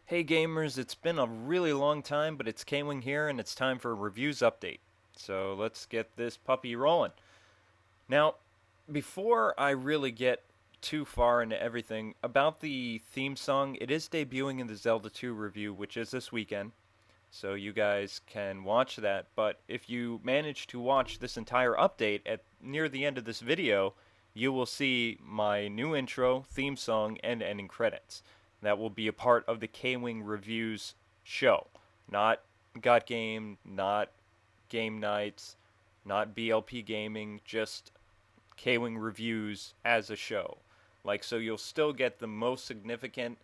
Hey gamers, it's been a really long time, but it's Kwing here and it's time for a reviews update. So let's get this puppy rolling. Now, before I really get too far into everything, about the theme song, it is debuting in the Zelda 2 review, which is this weekend. So you guys can watch that, but if you manage to watch this entire update at near the end of this video, you will see my new intro, theme song, and ending credits. That will be a part of the K-Wing Reviews show. Not Gottgame, not Game Nights, not BLP Gaming, just K-Wing Reviews as a show. Like, so you'll still get the most significant,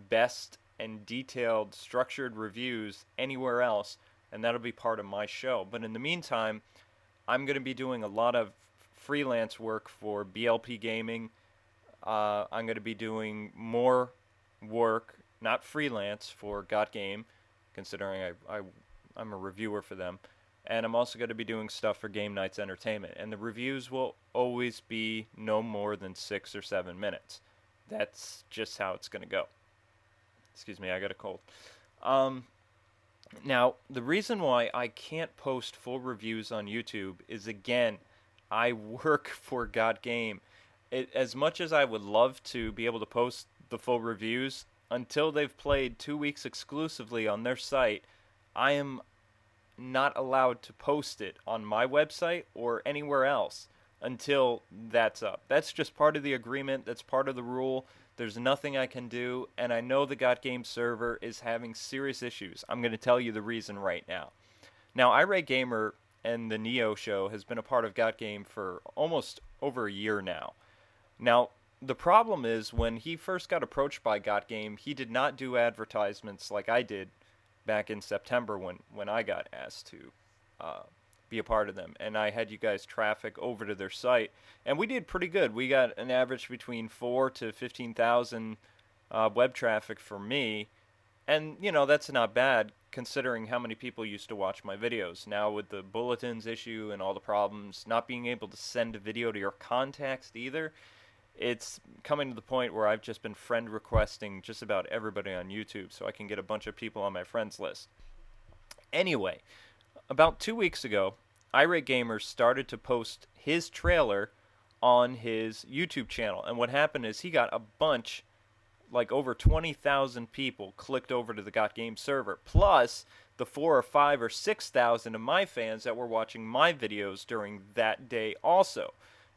best, and detailed, structured reviews anywhere else, and that'll be part of my show. But in the meantime, I'm going to be doing a lot of freelance work for BLP Gaming. I'm going to be doing more work, not freelance, for Gottgame, considering I'm a reviewer for them. And I'm also going to be doing stuff for Game Nights Entertainment. And the reviews will always be no more than 6 or 7 minutes. That's just how it's going to go. Excuse me, I got a cold. Um, Now, the reason why I can't post full reviews on YouTube is, again, I work for Gottgame. As much as I would love to be able to post the full reviews, until they've played 2 weeks exclusively on their site, I am not allowed to post it on my website or anywhere else until that's up. That's just part of the agreement. That's part of the rule. There's nothing I can do, and I know the Gottgame server is having serious issues. I'm going to tell you the reason right now. Now, Irate Gamer and the Neo show has been a part of Gottgame for almost over a year now. Now, the problem is when he first got approached by Gottgame, he did not do advertisements like I did back in September when I got asked to uh, be a part of them, and I had you guys traffic over to their site, and we did pretty good. We got an average between 4 to 15,000 web traffic for me, and that's not bad considering how many people used to watch my videos. Now with the bulletins issue and all the problems, not being able to send a video to your contacts either, it's coming to the point where I've just been friend requesting just about everybody on YouTube so I can get a bunch of people on my friends list. Anyway, about 2 weeks ago, Irate Gamer started to post his trailer on his YouTube channel. And what happened is he got a bunch, like over 20,000 people clicked over to the Got Game server, plus the 4 or 5 or 6,000 of my fans that were watching my videos during that day also.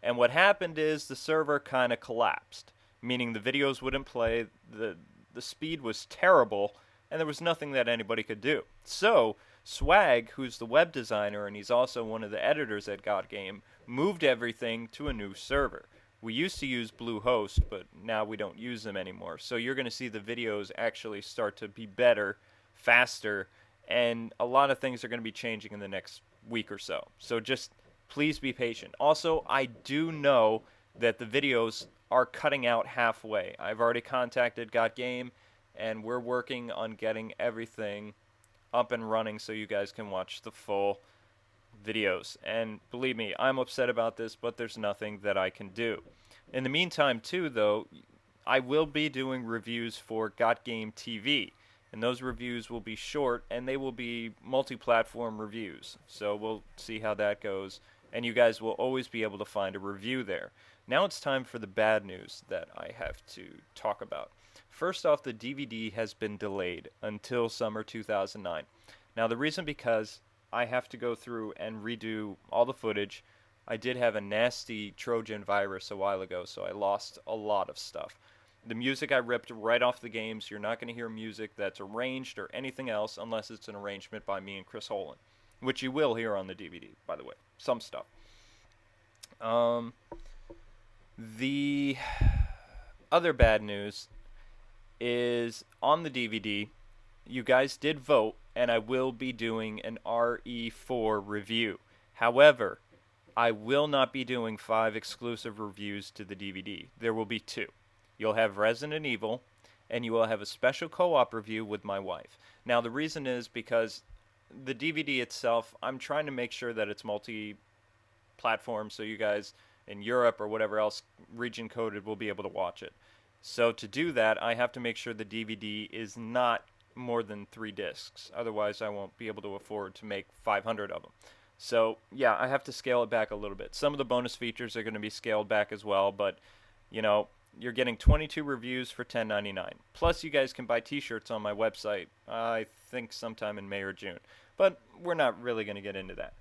And what happened is the server kind of collapsed, meaning the videos wouldn't play, the speed was terrible, and there was nothing that anybody could do. So, Swag, who's the web designer and he's also one of the editors at Gottgame, moved everything to a new server. We used to use Bluehost, but now we don't use them anymore. So you're going to see the videos actually start to be better, faster, and a lot of things are going to be changing in the next week or so. So just please be patient. Also, I do know that the videos are cutting out halfway. I've already contacted Gottgame, and we're working on getting everything up and running so you guys can watch the full videos. And believe me, I'm upset about this, but there's nothing that I can do. In the meantime, too, though, I will be doing reviews for Gottgame TV. And those reviews will be short, and they will be multi-platform reviews. So we'll see how that goes. And you guys will always be able to find a review there. Now it's time for the bad news that I have to talk about. First off, the DVD has been delayed until summer 2009. Now the reason because I have to go through and redo all the footage. I did have a nasty Trojan virus a while ago, so I lost a lot of stuff. The music I ripped right off the games. You're not going to hear music that's arranged or anything else unless it's an arrangement by me and Chris Holan, which you will hear on the DVD, by the way. Some stuff. Um, the other bad news is on the DVD, you guys did vote, and I will be doing an RE4 review. However, I will not be doing 5 exclusive reviews to the DVD. There will be 2. You'll have Resident Evil, and you will have a special co-op review with my wife. Now, the reason is because the DVD itself, I'm trying to make sure that it's multi-platform so you guys in Europe or whatever else region coded will be able to watch it. So to do that, I have to make sure the DVD is not more than 3 discs. Otherwise, I won't be able to afford to make 500 of them. So, yeah, I have to scale it back a little bit. Some of the bonus features are going to be scaled back as well, but, you know, you're getting 22 reviews for $10.99. Plus, you guys can buy t-shirts on my website, I think sometime in May or June. But we're not really going to get into that.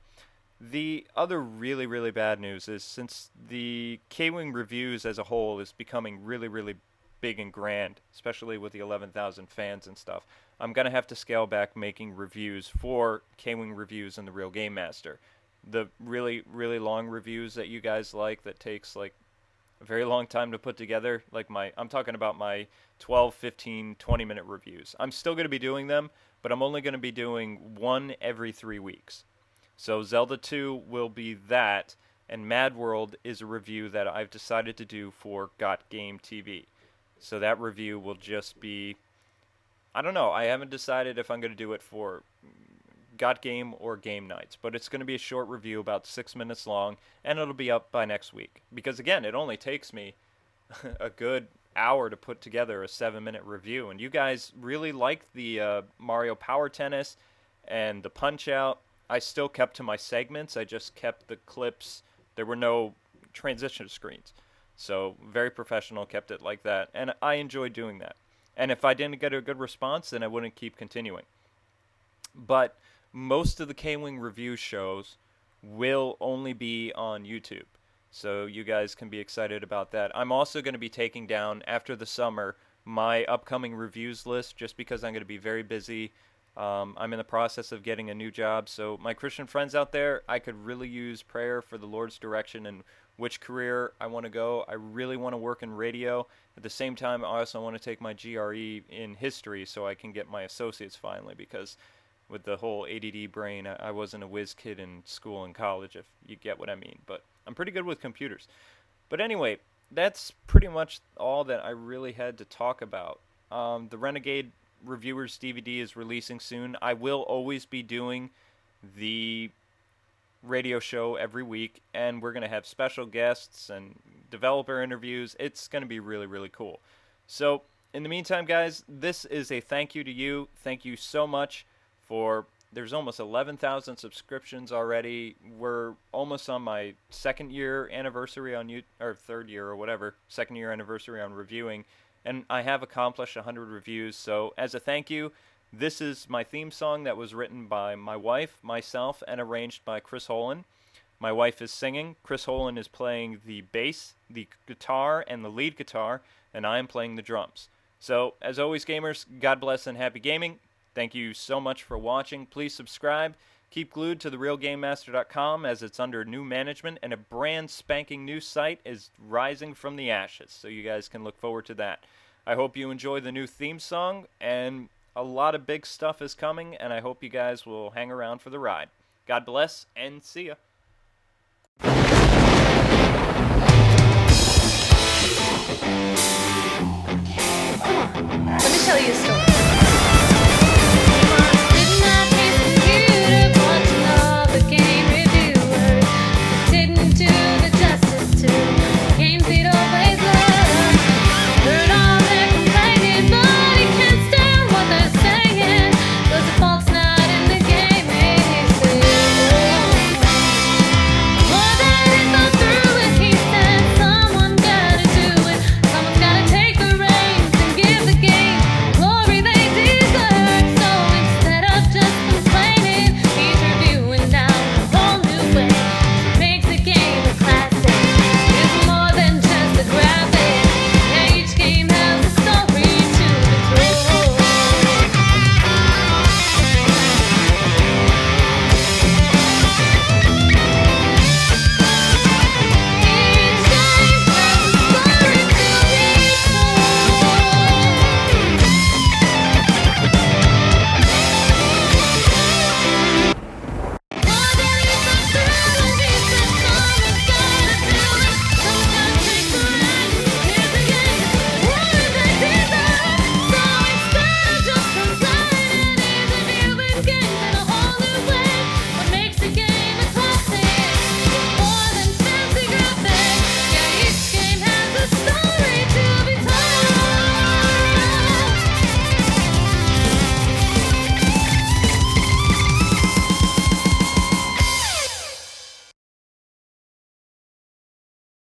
The other really, really bad news is since the Kwing reviews as a whole is becoming really, really big and grand, especially with the 11,000 fans and stuff, I'm going to have to scale back making reviews for Kwing Reviews and the Real Game Master. The really, really long reviews that you guys like that takes like a very long time to put together, like I'm talking about my 12, 15, 20-minute reviews. I'm still going to be doing them, but I'm only going to be doing one every 3 weeks. So Zelda 2 will be that, and Mad World is a review that I've decided to do for Gottgame TV. So that review will just be, I don't know, I haven't decided if I'm going to do it for Gottgame or Game Nights, but it's going to be a short review, about 6 minutes long, and it'll be up by next week. Because again, it only takes me a good hour to put together a 7-minute review, and you guys really liked the Mario Power Tennis and the Punch-Out. I still kept to my segments. I just kept the clips. There were no transition screens. So very professional, kept it like that. And I enjoyed doing that. And if I didn't get a good response, then I wouldn't keep continuing. But most of the Kwing review shows will only be on YouTube. So you guys can be excited about that. I'm also going to be taking down, after the summer, my upcoming reviews list, just because I'm going to be very busy. I'm in the process of getting a new job, so my Christian friends out there, I could really use prayer for the Lord's direction and which career I want to go. I really want to work in radio. At the same time, I also want to take my GRE in history so I can get my associates finally, because with the whole ADD brain, I wasn't a whiz kid in school and college, if you get what I mean. But I'm pretty good with computers. But anyway, that's pretty much all that I really had to talk about. The Renegade Reviewers DVD is releasing soon. I will always be doing the radio show every week, and we're going to have special guests and developer interviews. It's going to be really, really cool. So, in the meantime, guys, this is a thank you to you. Thank you so much for, there's almost 11,000 subscriptions already. We're almost on my second year anniversary on YouTube, or third year or whatever, second year anniversary on reviewing. And I have accomplished 100 reviews, so as a thank you, this is my theme song that was written by my wife, myself, and arranged by Chris Holland. My wife is singing, Chris Holland is playing the bass, the guitar, and the lead guitar, and I am playing the drums. So, as always, gamers, God bless and happy gaming. Thank you so much for watching. Please subscribe. Keep glued to therealgamemaster.com as it's under new management, and a brand spanking new site is rising from the ashes, so you guys can look forward to that. I hope you enjoy the new theme song, and a lot of big stuff is coming, and I hope you guys will hang around for the ride. God bless, and see ya. Come on, let me tell you a story.